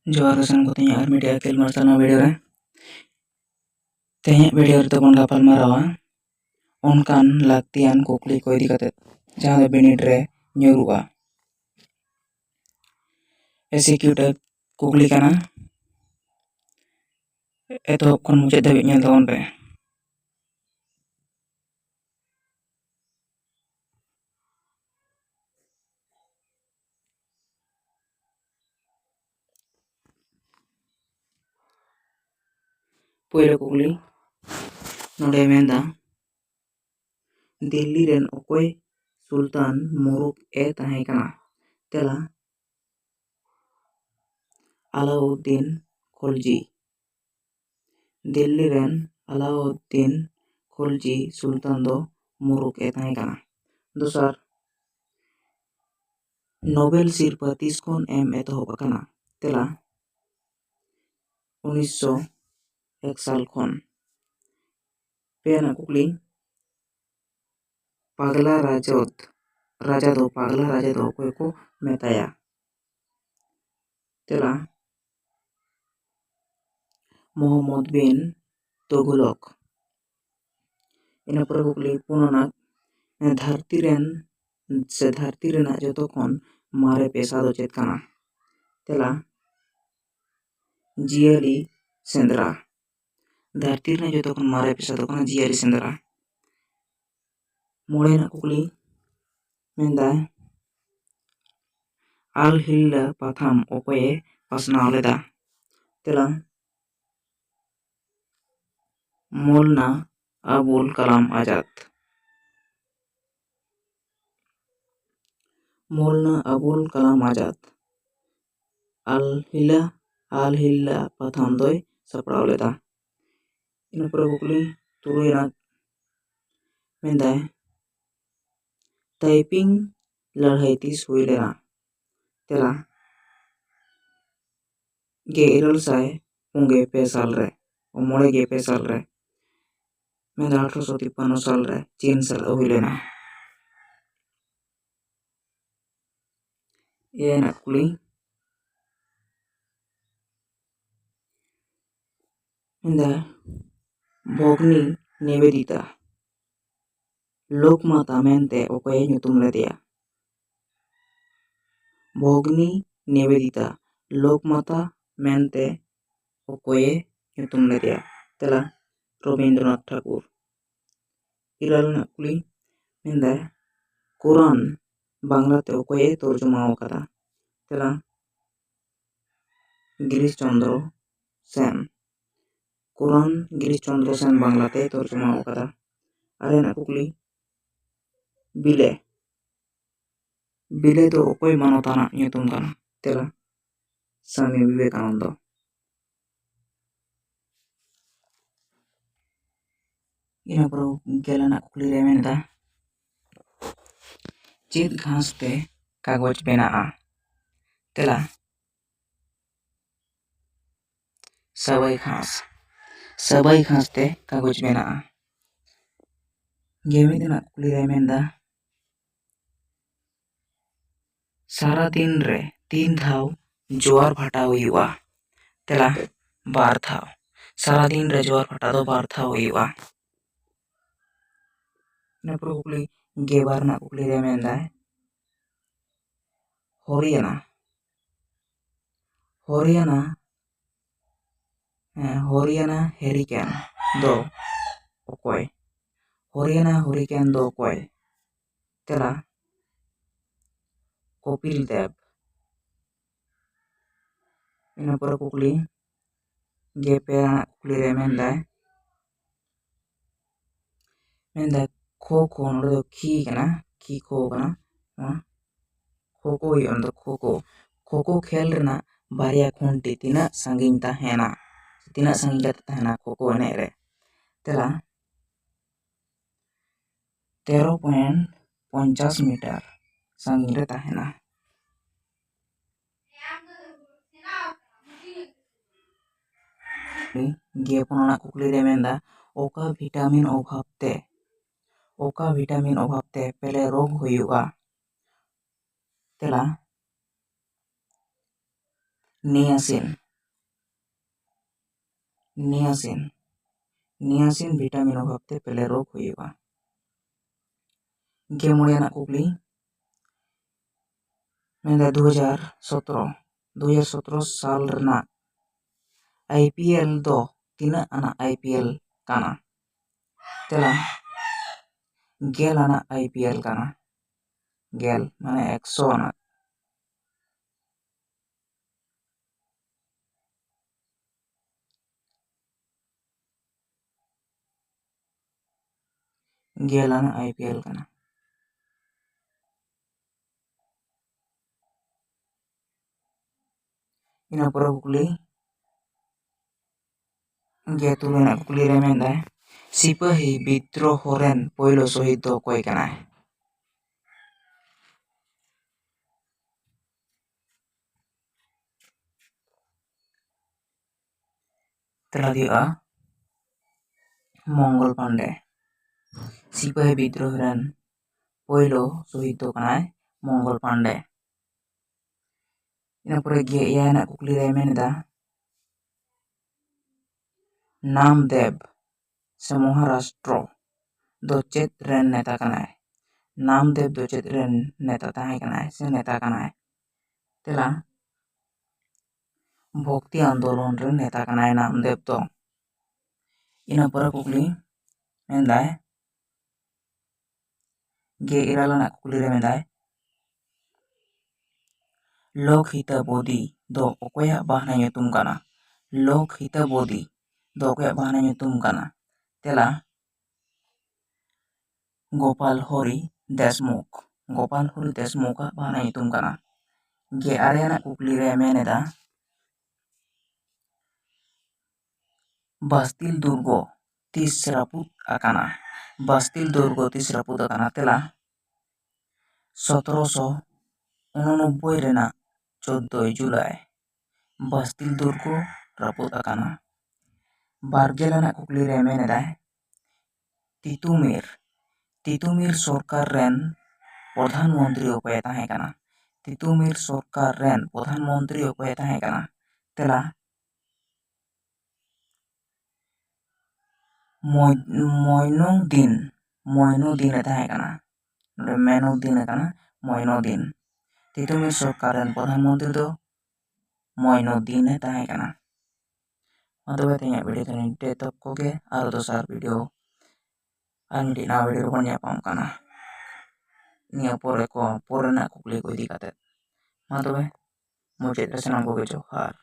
Johar kesan ko tanya media akil marsana video re tanya video rito bon gapal marawa onkan laktian kukli ko idi kate jahan do binit re nyuruga execute kukli kana eto kon mucet dabi nyel tawon pe poilo kukli node menda Delhi रेन ओकोय सुल्तान मुरुक ए ताहे kana tela Alauddin Khilji Delhi रेन अलाउद्दीन खिलजी सुल्तान दो मुरुक ए ताहे kana दोसर नोबेल सिरपा तिसखोन एम एतहब akana tela 1901 साल खन पेना कुकली पागला राजा दो ओकोय को मेताया tela मोहम्मद बिन Tughlaq ina pore kukli punonak धरती रेना जतो खन मारे पेशा दो चेत kana tela जियाली सेंद्रा धरती रेना जतो खन मारे पेशा दो kana जियाली सेंद्रा मोड़े ना कुकली मेंदा Al Hilda Patham okoye pasnaw leda tela Maulana Abul Kalam Azad Al Hilda Patham doy sapraw leda ina pore kukli tuloy na menday typing ladhai tis huy lena tela Ge say punge pe sal re o mole ge pe sal re menda 1853 साल रे चीन साल हुई लेना ये ना कुली मेंदा भोगनी निवेदिता लोकमाता मेंते ओकोय nyutum ledia भोगनी Nivedita लोकमाता मेंते ओकोय nyutum ledia tela Rabindranath Thakur इराल ना कुली मेंदा कुरान बांग्लाते ओकोय तर्जुमा ओकदा tela गिरीश चंद्र सेन कुरान गिरीश चंद्र सेन बांग्लाते तर्जुमा ओकदा अरे ना कुकली बिले दो ओकोय मानवताना nyutum kana tela Swami Vivekananda ina pro gelana kukli re menda चेत घास ते कागज बेनाआ tela सबाई घास ते कागज बेनाआ गेमिदना कुकली re menda सारा दिन रे 3 धाव जोर भाटा हुआ tela बार धाव सारा दिन रे जोर भाटा दो बार धाव हुआ ina pro kukli gebar na kukli re menda Haryana hurricane दो ओकोय हरियाणा हरिकेन दो ओकोय tela Kapil Dev ina pore kukli gepera kukli re menda खो नोडे दो खी kana खो kana खोको yon do खोको खेल रेना बारिया खुंटी tina sanging tahena खोको ene re tela 13.50 metre sanging re tahena गेपना कुकली रे मेंदा ओका विटामिन अभावते पहले रोग हुआ tela नियासिन भिटामिन अभावते पेले रोग हुआ। गेमोड़े कुकली मेंदा 2017 साल रना IPL दो तीना आना IPL काना तेला गेल आना IPL काना गेल माने 100 आना गेल आना IPL काना ina pura kukli getulena kukli remenda sipahi bidroho ren poilo sohid do koi kanai telah dia Mongol Pande sipahi bidroho ren poilo sohid do kanai Mongol Pande ina pura ge ya na kukli remenda Namdev se Maharashtra do chet ren neta kanai Namdev do chet ren neta tahe kanai se neta kanai tela भक्ति आंदोलन रे नेता kanai Namdev do ina pura kukli mendai ge iralana kukli remendai Lokhita Bodi do okoya bahna nyutum kana Lokhita Bodi do okoya bahna nyutum kana tela Gopal Hori Deshmukh bahna nyutum kana ge arena kukli remeneda Bastil Durgo tis raput akana tela 1799 rena 14 Julai Bastil Durgo raput akana bargelana kukli remeneda Titumir Sorkar ren Pradhanmantri okoye tahe kana Titumir Sorkar ren Pradhanmantri okoye tahe kana tela Moinuddin tahe kana Menuddin kana Moinuddin Titumir Sorkar ren Pradhanmantri do Moinuddin tahe kana Madobe tanya video tani tetap koge aro dosar video Andi na video kon nyapam kana nia pore na kukli ko idi katet madobe mujhe resenam koge johar